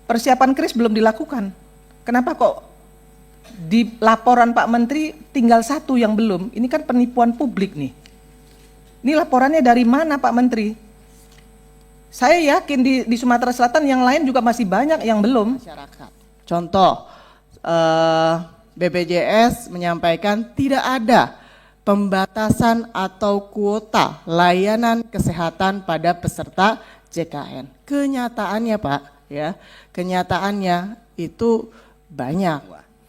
persiapan kris belum dilakukan. Kenapa kok di laporan Pak Menteri tinggal satu yang belum? Ini kan penipuan publik nih. Ini laporannya dari mana Pak Menteri? Saya yakin di Sumatera Selatan yang lain juga masih banyak yang belum. Masyarakat. Contoh, BPJS menyampaikan tidak ada pembatasan atau kuota layanan kesehatan pada peserta JKN. Kenyataannya Pak, ya, kenyataannya itu banyak,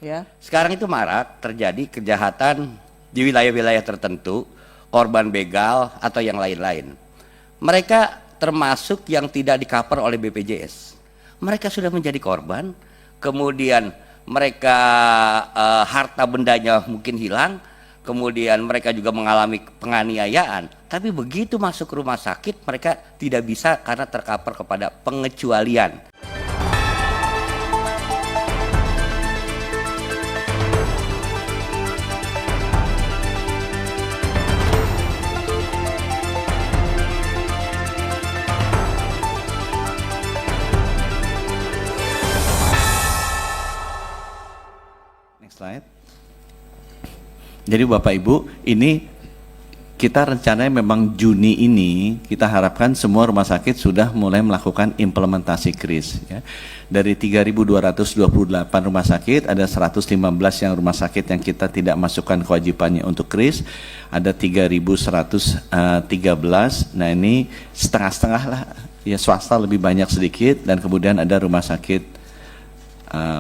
ya. Sekarang itu marak terjadi kejahatan di wilayah-wilayah tertentu, korban begal atau yang lain-lain. Mereka termasuk yang tidak di-cover oleh BPJS. Mereka sudah menjadi korban, kemudian mereka harta bendanya mungkin hilang, kemudian mereka juga mengalami penganiayaan. Tapi begitu masuk rumah sakit mereka tidak bisa karena tercover kepada pengecualian. Slide. Jadi Bapak Ibu, ini kita rencananya memang Juni ini kita harapkan semua rumah sakit sudah mulai melakukan implementasi KRIS ya. Dari 3.228 rumah sakit ada 115 yang rumah sakit yang kita tidak masukkan kewajibannya untuk KRIS, ada 3.113. Nah, ini setengah-setengah lah. Ya, swasta lebih banyak sedikit dan kemudian ada rumah sakit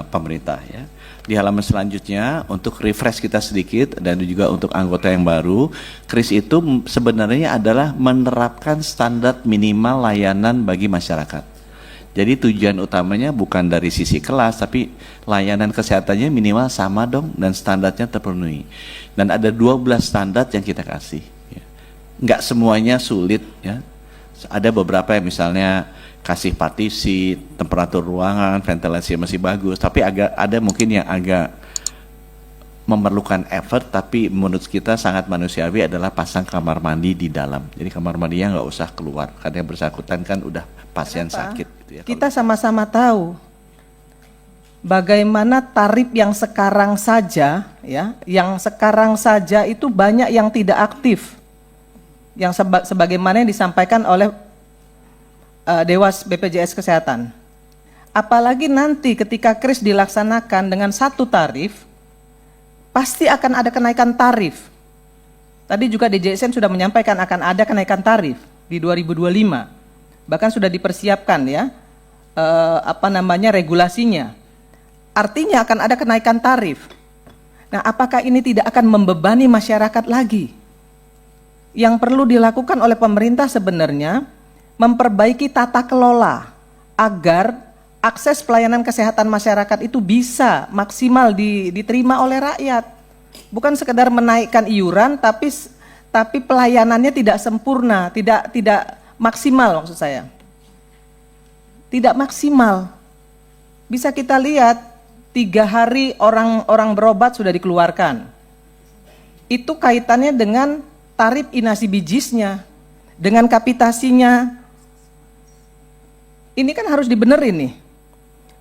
pemerintah ya. Di halaman selanjutnya untuk refresh kita sedikit dan juga untuk anggota yang baru, KRIS itu sebenarnya adalah menerapkan standar minimal layanan bagi masyarakat. Jadi tujuan utamanya bukan dari sisi kelas, tapi layanan kesehatannya minimal sama dong dan standarnya terpenuhi. Dan ada 12 standar yang kita kasih. Ya. Nggak semuanya sulit ya. Ada beberapa yang misalnya kasih partisi, temperatur ruangan, ventilasi masih bagus, tapi ada mungkin yang agak memerlukan effort, tapi menurut kita sangat manusiawi adalah pasang kamar mandi di dalam. Jadi kamar mandinya nggak usah keluar, karena yang bersangkutan kan udah pasien sakit. Gitu ya. Kita sama-sama tahu bagaimana tarif yang sekarang saja, ya, yang sekarang saja itu banyak yang tidak aktif, yang sebagaimana yang disampaikan oleh Dewas BPJS Kesehatan. Apalagi nanti ketika KRIS dilaksanakan dengan satu tarif, pasti akan ada kenaikan tarif. Tadi juga DJSN sudah menyampaikan akan ada kenaikan tarif di 2025. Bahkan sudah dipersiapkan ya, regulasinya. Artinya akan ada kenaikan tarif. Nah, apakah ini tidak akan membebani masyarakat lagi? Yang perlu dilakukan oleh pemerintah sebenarnya memperbaiki tata kelola agar akses pelayanan kesehatan masyarakat itu bisa maksimal diterima oleh rakyat. Bukan sekedar menaikkan iuran tapi pelayanannya tidak sempurna, tidak maksimal maksud saya. Tidak maksimal. Bisa kita lihat 3 hari orang berobat sudah dikeluarkan. Itu kaitannya dengan tarif inasi bijisnya, dengan kapitasinya. Ini kan harus dibenerin nih.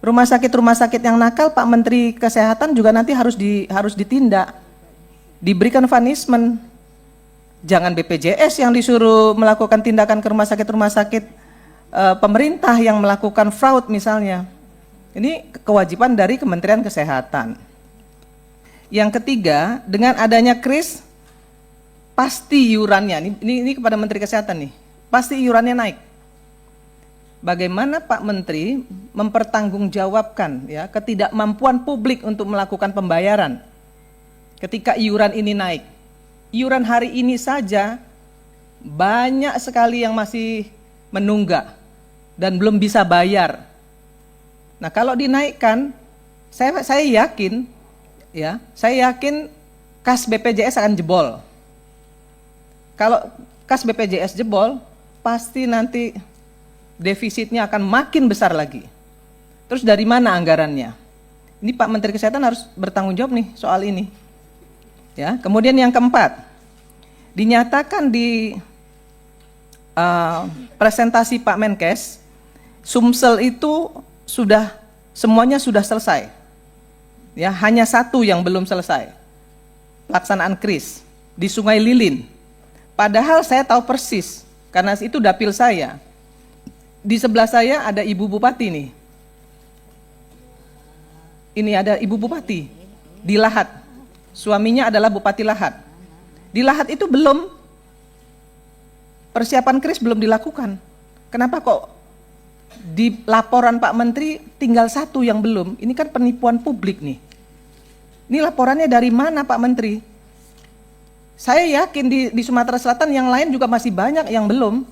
Rumah sakit yang nakal, Pak Menteri Kesehatan juga nanti harus ditindak. Diberikan punishment. Jangan BPJS yang disuruh melakukan tindakan ke rumah sakit pemerintah yang melakukan fraud misalnya. Ini kewajiban dari Kementerian Kesehatan. Yang ketiga, dengan adanya KRIS, pasti iurannya, ini kepada Menteri Kesehatan nih, pasti iurannya naik. Bagaimana Pak Menteri mempertanggungjawabkan ya ketidakmampuan publik untuk melakukan pembayaran ketika iuran ini naik. Iuran hari ini saja banyak sekali yang masih menunggak dan belum bisa bayar. Nah, kalau dinaikkan, saya yakin kas BPJS akan jebol. Kalau kas BPJS jebol, pasti nanti defisitnya akan makin besar lagi. Terus dari mana anggarannya? Ini Pak Menteri Kesehatan harus bertanggung jawab nih soal ini. Ya, kemudian yang keempat, dinyatakan di presentasi Pak Menkes, Sumsel itu sudah semuanya sudah selesai. Ya, hanya satu yang belum selesai. Pelaksanaan KRIS di Sungai Lilin. Padahal saya tahu persis, karena itu dapil saya. Di sebelah saya ada Ibu Bupati nih. Ini ada Ibu Bupati di Lahat. Suaminya adalah Bupati Lahat. Di Lahat itu belum, persiapan KRIS belum dilakukan. Kenapa kok di laporan Pak Menteri tinggal satu yang belum? Ini kan penipuan publik nih. Ini laporannya dari mana Pak Menteri? Saya yakin di Sumatera Selatan yang lain juga masih banyak yang belum.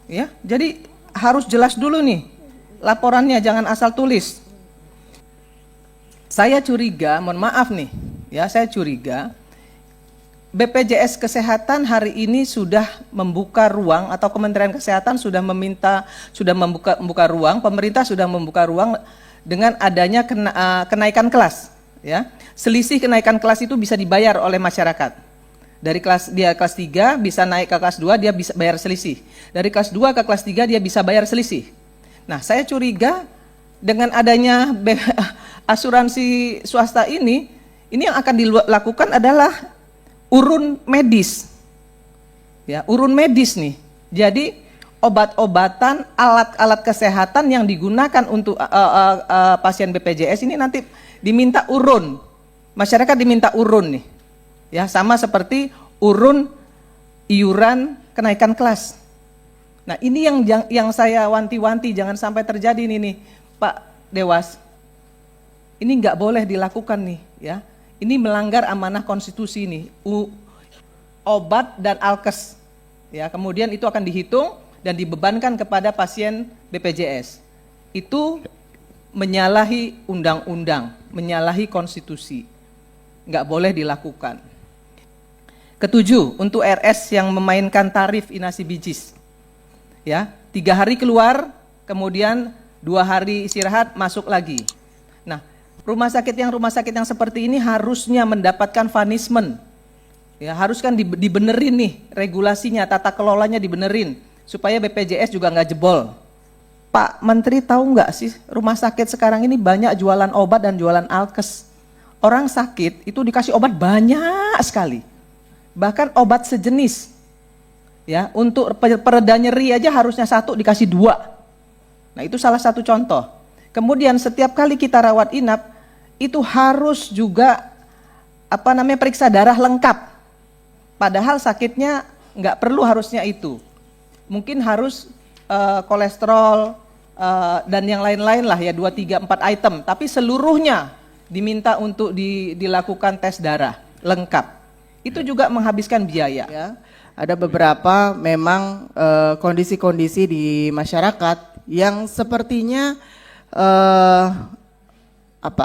Ya, jadi harus jelas dulu nih laporannya, jangan asal tulis. Saya curiga, mohon maaf nih, ya saya curiga BPJS Kesehatan hari ini sudah membuka ruang, atau Kementerian Kesehatan sudah membuka ruang, pemerintah sudah membuka ruang dengan adanya kenaikan kelas. Ya, selisih kenaikan kelas itu bisa dibayar oleh masyarakat. Dari dia kelas 3 bisa naik ke kelas 2, dia bisa bayar selisih. Dari kelas 2 ke kelas 3 dia bisa bayar selisih. Nah, saya curiga dengan adanya asuransi swasta ini yang akan dilakukan adalah urun medis. Ya, urun medis nih. Jadi obat-obatan, alat-alat kesehatan yang digunakan untuk pasien BPJS ini nanti diminta urun. Masyarakat diminta urun nih. Ya, sama seperti urun iuran kenaikan kelas. Nah, ini yang saya wanti-wanti jangan sampai terjadi nih Pak Dewas. Ini nggak boleh dilakukan nih, ya. Ini melanggar amanah konstitusi nih. Obat dan alkes. Ya, kemudian itu akan dihitung dan dibebankan kepada pasien BPJS. Itu menyalahi undang-undang, menyalahi konstitusi. Nggak boleh dilakukan. Ketujuh, untuk RS yang memainkan tarif inasi bijis. Ya, 3 hari keluar, kemudian 2 hari istirahat, masuk lagi. Nah, rumah sakit yang seperti ini harusnya mendapatkan punishment. Ya, harus kan dibenerin nih regulasinya, tata kelolanya dibenerin supaya BPJS juga nggak jebol. Pak Menteri tahu nggak sih, rumah sakit sekarang ini banyak jualan obat dan jualan alkes. Orang sakit itu dikasih obat banyak sekali, bahkan obat sejenis. Ya, untuk pereda nyeri aja harusnya 1 dikasih 2. Nah, itu salah satu contoh. Kemudian setiap kali kita rawat inap itu harus juga periksa darah lengkap. Padahal sakitnya nggak perlu harusnya itu. Mungkin harus kolesterol dan yang lain-lain lah ya, 2, 3, 4 item. Tapi seluruhnya diminta untuk dilakukan tes darah lengkap. Itu juga menghabiskan biaya. Ya, ada beberapa memang kondisi-kondisi di masyarakat yang sepertinya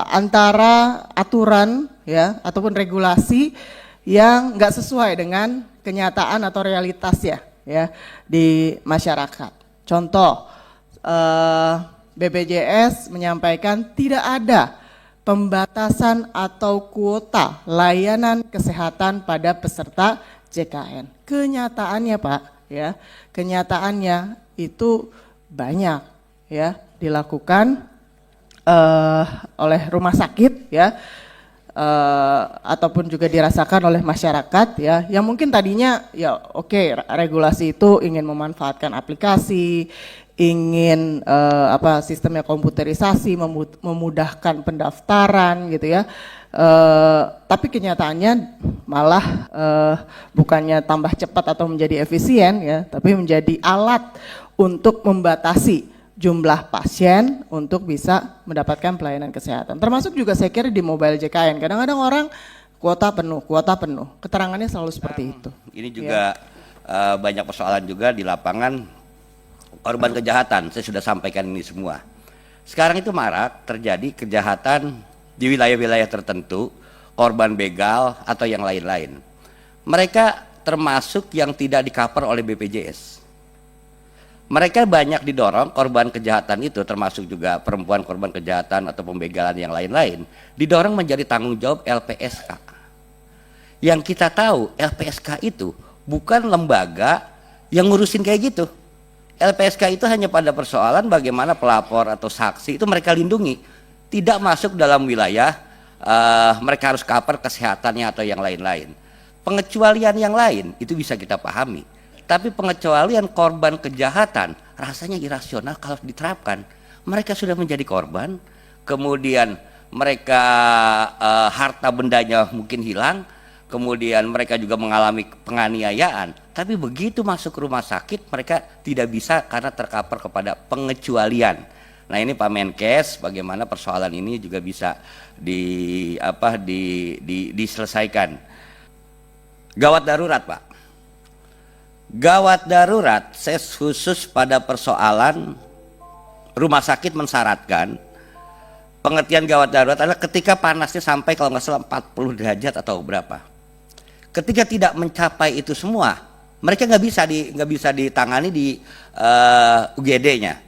antara aturan ya ataupun regulasi yang nggak sesuai dengan kenyataan atau realitas ya di masyarakat. Contoh, BPJS menyampaikan tidak ada pembatasan atau kuota layanan kesehatan pada peserta JKN. Kenyataannya Pak, ya, kenyataannya itu banyak ya dilakukan oleh rumah sakit ya, ataupun juga dirasakan oleh masyarakat ya, yang mungkin tadinya ya oke, regulasi itu ingin memanfaatkan aplikasi, ingin sistemnya komputerisasi, memudahkan pendaftaran gitu ya, tapi kenyataannya malah bukannya tambah cepat atau menjadi efisien ya, tapi menjadi alat untuk membatasi jumlah pasien untuk bisa mendapatkan pelayanan kesehatan. Termasuk juga saya kira di mobile JKN. Kadang-kadang orang kuota penuh. Keterangannya selalu seperti itu. Ini juga banyak persoalan juga di lapangan, korban kejahatan. Saya sudah sampaikan ini semua. Sekarang itu marak terjadi kejahatan di wilayah-wilayah tertentu, korban begal atau yang lain-lain. Mereka termasuk yang tidak di-cover oleh BPJS. Mereka banyak didorong, korban kejahatan itu termasuk juga perempuan korban kejahatan atau pembegalan yang lain-lain, didorong menjadi tanggung jawab LPSK. Yang kita tahu LPSK itu bukan lembaga yang ngurusin kayak gitu. LPSK itu hanya pada persoalan bagaimana pelapor atau saksi itu mereka lindungi, tidak masuk dalam wilayah mereka harus cover kesehatannya atau yang lain-lain. Pengecualian yang lain itu bisa kita pahami, tapi pengecualian korban kejahatan rasanya irasional kalau diterapkan. Mereka sudah menjadi korban, kemudian mereka harta bendanya mungkin hilang, kemudian mereka juga mengalami penganiayaan, tapi begitu masuk ke rumah sakit mereka tidak bisa karena tercover kepada pengecualian. Nah ini Pak Menkes, bagaimana persoalan ini juga bisa diselesaikan. Gawat darurat Pak, gawat darurat ses khusus pada persoalan rumah sakit mensyaratkan pengertian gawat darurat adalah ketika panasnya sampai kalau nggak salah 40 derajat atau berapa. Ketika tidak mencapai itu semua, mereka nggak bisa ditangani di UGD-nya.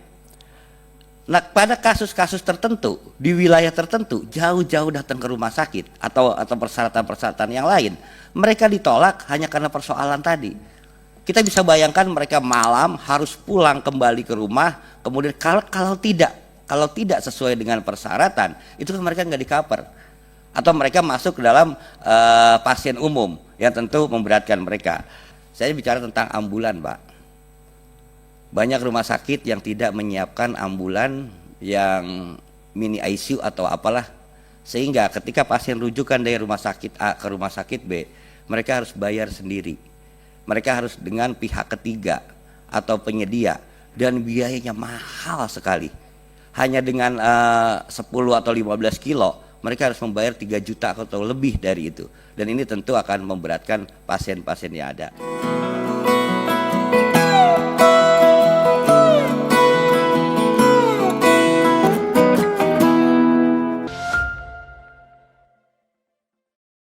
Nah, pada kasus-kasus tertentu di wilayah tertentu jauh-jauh datang ke rumah sakit atau persyaratan-persyaratan yang lain, mereka ditolak hanya karena persoalan tadi. Kita bisa bayangkan mereka malam harus pulang kembali ke rumah, kemudian kalau tidak sesuai dengan persyaratan, itu kan mereka nggak di-cover. Atau mereka masuk ke dalam pasien umum yang tentu memberatkan mereka. Saya bicara tentang ambulan, Pak. Banyak rumah sakit yang tidak menyiapkan ambulan yang mini ICU atau apalah, sehingga ketika pasien rujukan dari rumah sakit A ke rumah sakit B, mereka harus bayar sendiri. Mereka harus dengan pihak ketiga atau penyedia, dan biayanya mahal sekali. Hanya dengan 10 atau 15 kilo mereka harus membayar 3 juta atau lebih dari itu, dan ini tentu akan memberatkan pasien-pasien yang ada.